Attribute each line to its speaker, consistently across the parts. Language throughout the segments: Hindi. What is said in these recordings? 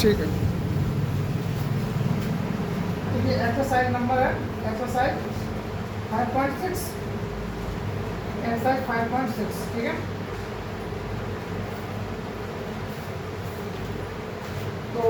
Speaker 1: ठीक है। तो ये एक्सरसाइज नंबर है, एक्सरसाइज 5.6, एक्सरसाइज 5.6, ठीक है। तो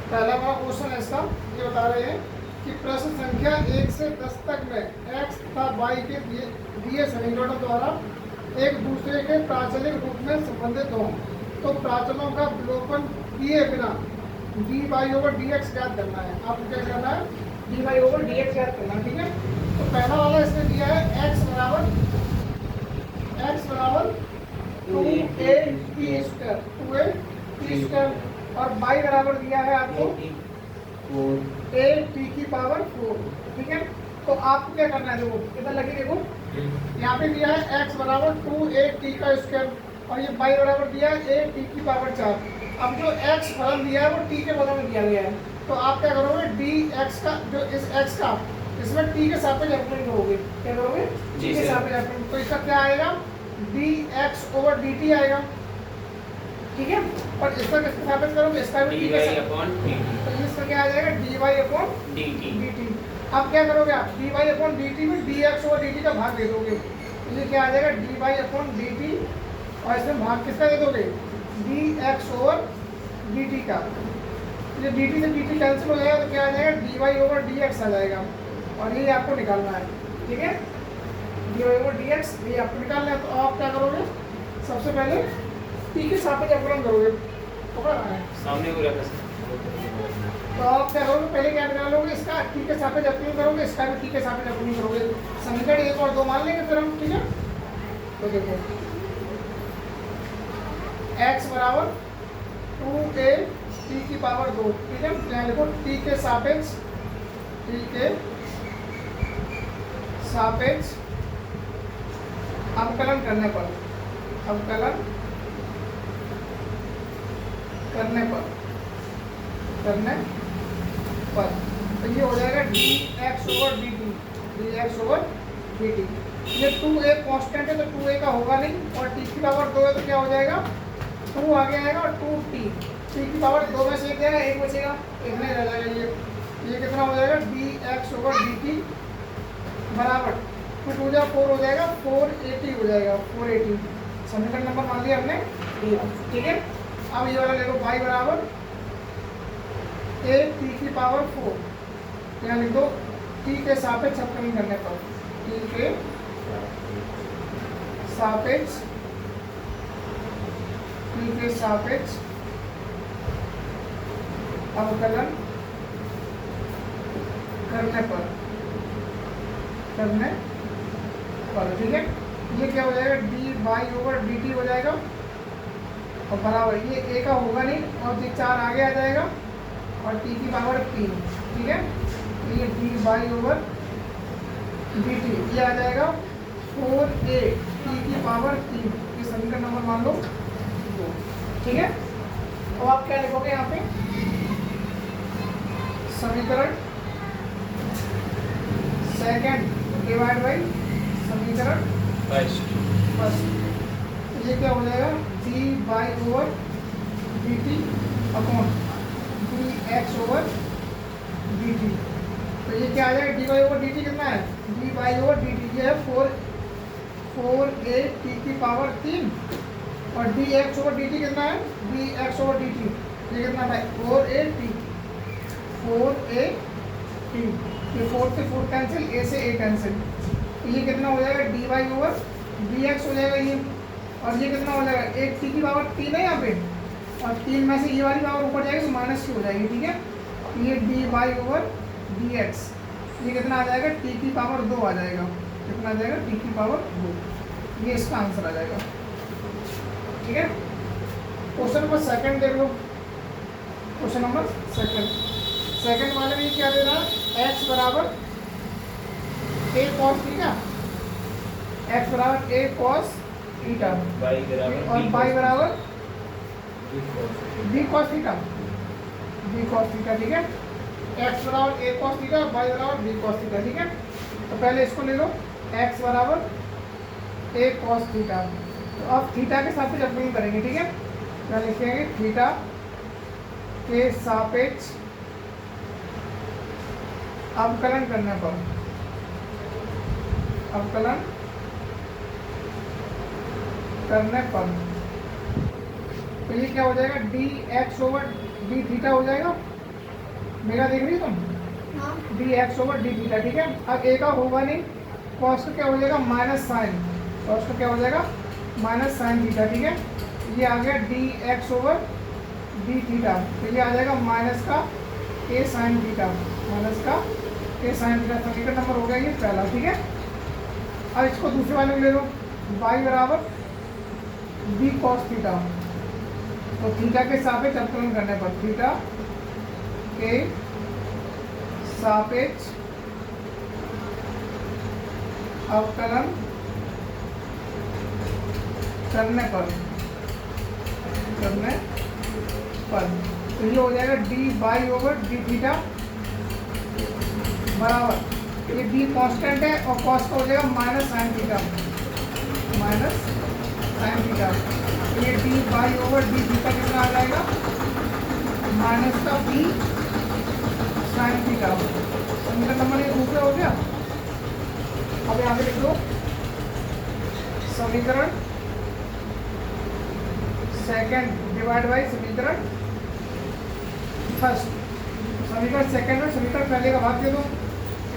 Speaker 1: पहला वाला क्वेश्चन है इसका, ये बता रहे हैं कि प्रश्न संख्या 1 से 10 तक में x तथा y के दिए समीकरणों द्वारा एक दूसरे के प्राचलिक रूप में संबंधित हों, तो प्राचलों का विलोपन किए बिना dy/dx ज्ञात करना है। आपको क्या करना है? dy/dx ज्ञात करना है, ठीक है। तो पहला वाला इसने दिया है x बराबर 2a और y बराबर दिया है आपको a⁴, ठीक है। तो आपको क्या करना है? देखो इधर लगे, देखो यहाँ पे दिया है x बराबर 2a² और ये y बराबर दिया है a⁴। अब जो x फलन दिया है वो t के बदले में दिया गया है, तो आप क्या करोगे? dx का जो इस x का इसमें t के सापेक्ष अवकलन करोगे। क्या करोगे? t के सापेक्ष अवकलन। तो इसका क्या आएगा? dx/dt आएगा, ठीक है। और इसका किसके सापेक्ष करोगे? इसका भी t के सापेक्ष, तो इसका क्या आ जाएगा? dy/dt। अब क्या करोगे आप? dy/dt में dx/dt का भाग दे दोगे, तो ये क्या आ जाएगा? dy/dt और इसमें भाग किसका दे दोगे? dx/dt का। ये dt से dt कैंसिल हो जाएगा, तो क्या आ जाएगा? dy/dx आ जाएगा, और ये आपको निकालना है, ठीक है। dy/dx ये आपको निकालना है। तो आप क्या करोगे? सबसे पहले t के सापेक्ष अवकलन करोगे, पकड़ा है सामने हो रहा है। तो आप क्या करोगे? पहले क्या निकालोगे? इसका t के सापेक्ष अवकलन करोगे, इसका भी t के सापेक्ष अवकलन करोगे। समीकरण 1 और 2 मान लेंगे फिर हम, ठीक है। तो देखो x बराबर 2a⁴, ठीक है। यहाँ लिखो t के सापेक्ष अवकलन करने पर, तो ये हो जाएगा dx/dt। ये 2a कांस्टेंट है तो 2a का होगा नहीं, और t⁴ है तो क्या हो जाएगा? 2 आगे आएगा और 2t, t⁴ में से एक जाएगा, एक बचेगा, एक नहीं रह जाएगा। ये कितना हो जाएगा? dx/dt बराबर 2 × 4 हो जाएगा, 480 हो जाएगा, 480। समीकरण नंबर मान लिया हमने, ठीक है। अब ये वाला देखो y बराबर a⁴, यहाँ लिख दो t के सापेक्ष अवकलन करने पर, t के सापेक्ष अवकलन करने पर, ठीक है। ये क्या हो जाएगा? dy/dt हो जाएगा, और बराबर ये a का होगा नहीं, और ये 4 आगे आ जाएगा, और t⁴, ठीक है। तो ये dy/dt ये आ जाएगा 4a t⁴। ये समीकरण नंबर मान लो 2, ठीक है। अब आप क्या लिखोगे यहाँ पे? समीकरण सेकंड डिवाइड बाई समीकरण फर्स्ट। ये क्या हो जाएगा? d/dt upon dx/dt। तो ये क्या आ जाएगा? dy/dt कितना है? dy/dt ये है 4a⁴ और dx/dt कितना है? dx/dt ये कितना है? 4a⁴। ये 4 से 4 कैंसिल, a से a कैंसिल, तो ये कितना हो जाएगा? dy/dx हो जाएगा ये, और ये कितना हो जाएगा? एक t⁴ है यहाँ पे, और 3 में से ये वाली पावर ऊपर जाएगी तो -c हो जाएगी, ठीक है। ये dy/dx ये कितना आ जाएगा? t⁴ 2 आ जाएगा। कितना आ जाएगा? t⁴ 2। ये इसका आंसर आ जाएगा, ठीक है। क्वेश्चन नंबर सेकंड देख लो। क्वेश्चन नंबर सेकंड वाले में क्या दे रहा है? x बराबर a cos थीटा, x बराबर a cos थीटा, और y बराबर b cos थीटा, ठीक है। x बराबर a cos थीटा, y बराबर b cos थीटा, ठीक है। तो पहले इसको ले लो, x बराबर a cos थीटा। तो अब थीटा के साथ अवकलन करेंगे, ठीक है। क्या लिखेंगे? थीटा के सापेक्ष अवकलन करने पर, अवकलन करने पर तो ये क्या हो जाएगा, D X over D theta हो जाएगा। मेरा देख रही हो तुम, D X over D theta, ठीक है। अब ए का होगा नहीं, कॉस का क्या हो जाएगा, माइनस साइन, कॉस का क्या हो जाएगा, माइनस साइन थीटा, ठीक है। ये आ गया D X over D theta, तो ये आ जाएगा माइनस का ए साइन थीटा, माइनस का ए साइन थीटा। समीकरण नंबर हो गया ये पहला, ठीक है। अब इसको दूसरे वाले में ले लो, y बराबर बी कॉस थीटा, तो थीटा के सापेक्ष अवकलन करने पर, थीटा के सापेक्ष अवकलन करने पर तो ये हो जाएगा D by over D theta बराबर, ये डी कांस्टेंट है और कॉस का हो जाएगा minus sine theta, minus sine theta. ये D by over D theta कितना आ जाएगा, माइनस का बी साइन थीटा। समीकरण नंबर ये दूसरा हो गया। अब यहाँ पे लिख दो समीकरण सेकंड डिवाइड बाई समीकरण फर्स्ट। समीकरण सेकंड में समीकरण पहले का भाग दे दो,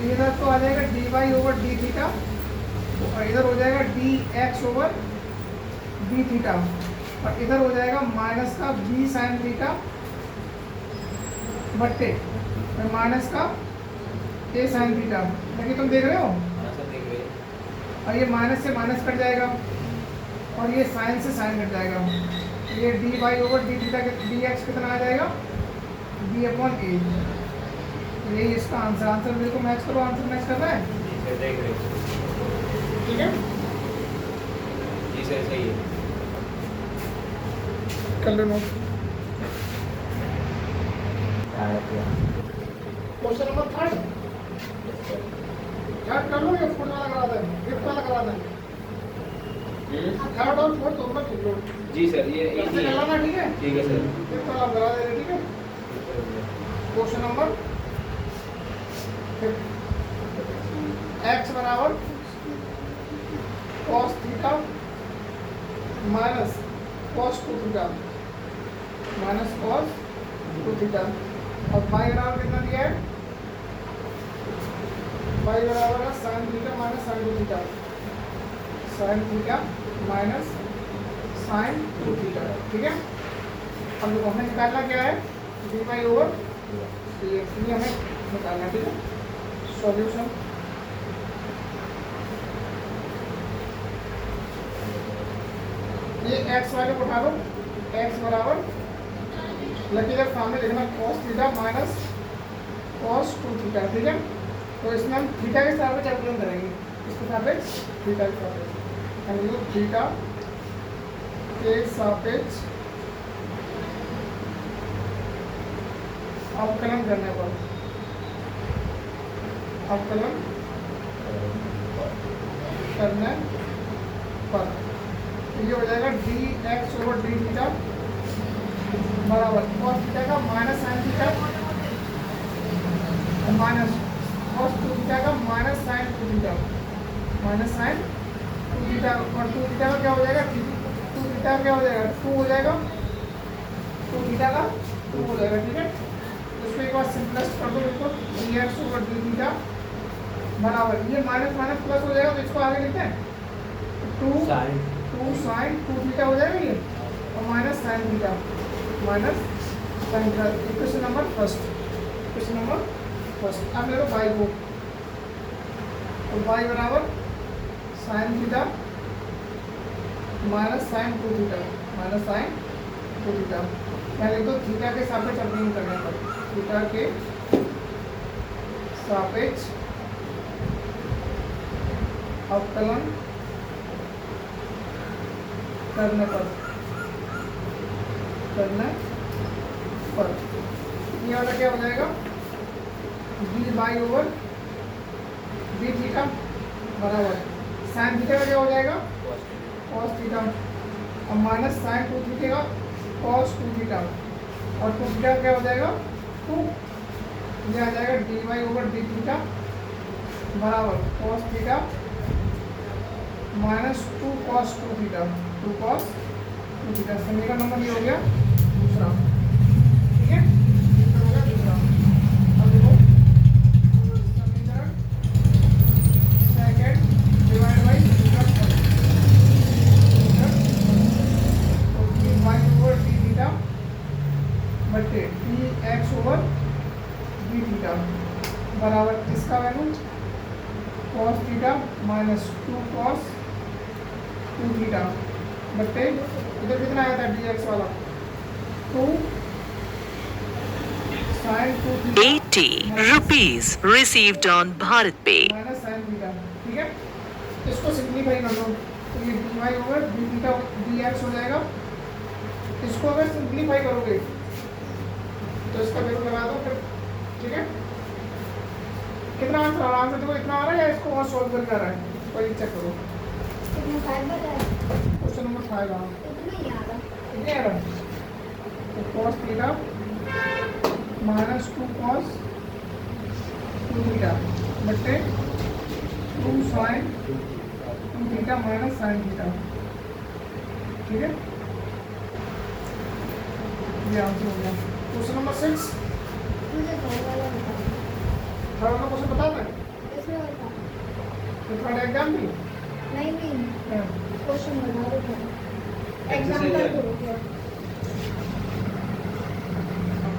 Speaker 1: इधर तो आ जाएगा D Y over D theta और इधर हो जाएगा D X over D theta और इधर हो जाएगा माइनस का बी साइन थीटा बट्टे माइनस का ए साइन थीटा। देखिए तुम देख रहे हो, और ये माइनस से माइनस कट जाएगा और ये साइन से साइन कट जाएगा। ये D Y over D theta D X कितना आ जाएगा, बी अपॉन ए। यही इसका आंसर, आंसर मेरे को मैच करो, आंसर मैच करना है, ठीक है
Speaker 2: जी सर, सही है।
Speaker 1: कर लो नोट। क्वेश्चन नंबर थर्ड कर लो, ये फोर्थ वाला करा दें, फिफ्थ वाला करा दें। थर्ड और फोर्थ दोनों लिख लो।
Speaker 2: जी सर, ये इजी है,
Speaker 1: कराना, ठीक है,
Speaker 2: ठीक है सर।
Speaker 1: फिफ्थ वाला करा दे रहे, ठीक है। क्वेश्चन नंबर एक्स बराबर cos theta minus cos two theta, minus cos two theta और वाई बराबर कितना दिया है, वाई बराबर है sign theta minus sine two theta, sign theta minus sine two theta, ठीक है। अब देखो हमें निकालना क्या है, डी वाई ओवर ये हमें निकालना, ठीक है। सॉल्यूशन ये x वाले को उठा दो, x बराबर लकी इधर सामने लिखना cos theta minus cos two theta, ठीक है। तो इसमें हम थीटा के सापेक्ष अवकलन करेंगे, इसके सापेक्ष थीटा के सापेक्ष हम लोग थीटा के सापेक्ष अवकलन करने पर, अवकलन करने पर ये हो जाएगा D X over D theta बराबर कॉस थीटा का minus sine theta minus cos two theta का minus sine two theta, minus sine two theta और टू थीटा का क्या हो जाएगा, टू थीटा का क्या हो जाएगा, टू हो जाएगा, टू थीटा का टू हो जाएगा, ठीक है। उसको एक बार सिंपलेस्ट कर दो, बिल्कुल D X over D theta बराबर ये माइनस माइनस प्लस हो जाएगा, तो इसको आगे लिखते हैं टू साइन टू थीटा हो जाएगा ये और minus sine theta, minus sine theta. Equation number first, equation number first. अब ले लो वाई को, तो वाई बराबर sign theta minus sine two theta, minus sine two theta. पहले तो थीटा के सापेक्ष अवकलन करने पर, थीटा के सापेक्ष अवकलन करने पर ये वाला क्या हो जाएगा, D by over D theta बराबर साइन थीटा का क्या हो जाएगा, कॉस थीटा और माइनस साइन टू थीटा का कॉस टू थीटा और 2 थीटा क्या हो जाएगा 2, ये आ जाएगा dy ओवर डी थीटा बराबर cos theta minus 2 cos 2 theta, 2 cos 2 theta. समीकरण नंबर ये हो गया दूसरा, ठीक है, ये हो गया दूसरा। अब देखो समीकरण सेकंड डिवाइड बाई समीकरण फर्स्ट, तो dy ओवर डी थीटा बटे dx ओवर डी थीटा बराबर इसका value cos theta minus 2 cos 2 theta बटे इधर कितना आया था dx वाला 2 sin 2 theta
Speaker 3: 80 rupees received on Bharat Pay.
Speaker 1: Minus sin theta, ठीक है। इसको सिंप्लीफाई कर दो तो ये dy over D theta dx हो जाएगा। इसको अगर सिंप्लीफाई करोगे तो इसका वैल्यू लगा दो फिर, ठीक है। कितना आंसर आ रहा है, देखो इतना आ रहा है या इसको और सॉल्व करके आ रहा है, कोई चेक करो। क्वेश्चन नंबर 5 आ रहा कितने आ रहा है, तो cos theta minus 2 cos 2 theta बटे 2 sin 2 theta minus sin theta, ठीक है। ये आंसर हो गया। क्वेश्चन नंबर 6 थर्ड वाला क्वेश्चन बता दें, तो थर्ड एग्जाम भी हाँ।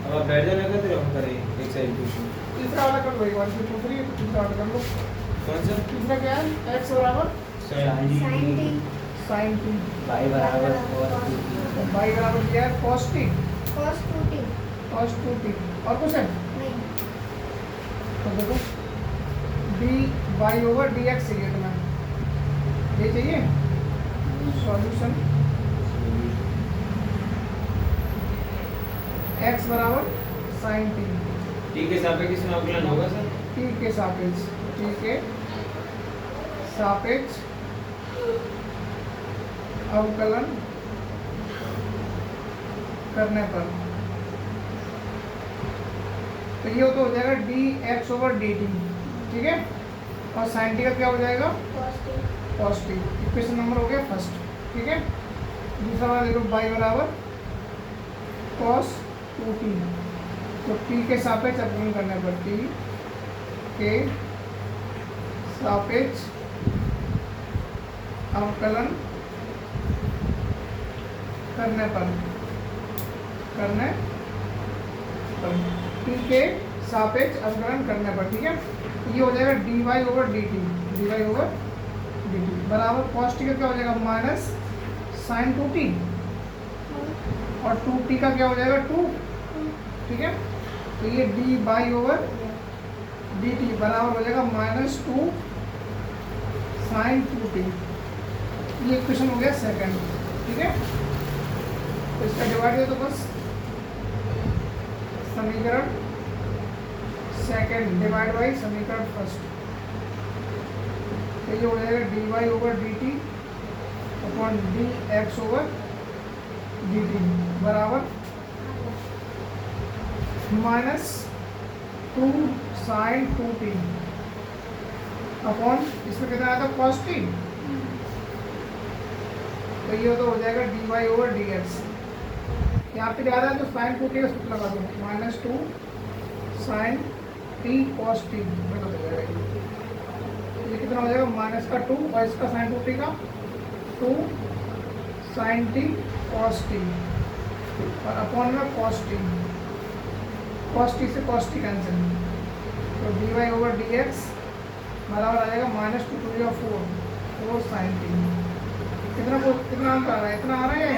Speaker 2: अब आप बैठ जाना करते हम करें एक्सरसाइज क्वेश्चन।
Speaker 1: तीसरा वाला कर लो, 1 2 3 तीसरा वाला कर लो।
Speaker 2: कौन सा?
Speaker 1: तीसरा क्या है, x बराबर sin t
Speaker 2: y बराबर cos 2t।
Speaker 1: तो y बराबर क्या है cos t cos 2t और कुछ है तो देखो dy ओवर dx चाहिए तुम्हें, ये चाहिए सॉल्यूशन x बराबर sin t,
Speaker 2: t के सापेक्ष में अवकलन होगा सर?
Speaker 1: t के सापेक्ष, t के सापेक्ष अवकलन करने पर तो ये तो हो जाएगा dx ओवर dt, ठीक है। और sin t का क्या हो जाएगा cos t। इक्वेशन नंबर हो गया फर्स्ट, ठीक है। दूसरा वाला देखो y बराबर cos 2t, तो t के सापेक्ष अवकलन करने पर t के सापेक्ष अवकलन करने पर t के सापेक्ष अवकलन करने पर, ठीक है। ये हो जाएगा dy ओवर dt बराबर cos t का क्या हो जाएगा माइनस sin 2t और 2t का क्या हो जाएगा 2, ठीक है। तो ये dy ओवर dt बराबर हो जाएगा माइनस 2 sin 2t। ये इक्वेशन हो गया सेकंड, ठीक है। तो इसका डिवाइड है तो बस समीकरण सेकंड डिवाइड बाई समीकरण फर्स्ट, तो ये हो जाएगा dy over dt upon dx over dt बराबर माइनस 2 sin 2t अपॉन इसमें कितना आया था cos t, तो ये तो हो जाएगा dy ओवर dx। यहाँ पे ज़्यादा है तो sin 2t का सूत्र लगा दो minus 2 sin t cos t बना हो जाएगा। ये कितना हो जाएगा माइनस का 2 और इसका sin 2t का 2 sin t cos t और अपॉन में cos t से cos t कैंसिल, तो dy ओवर dx बराबर आ जाएगा माइनस 2 4 sin t। कितना अंक आ रहा है, इतना आ रहा है या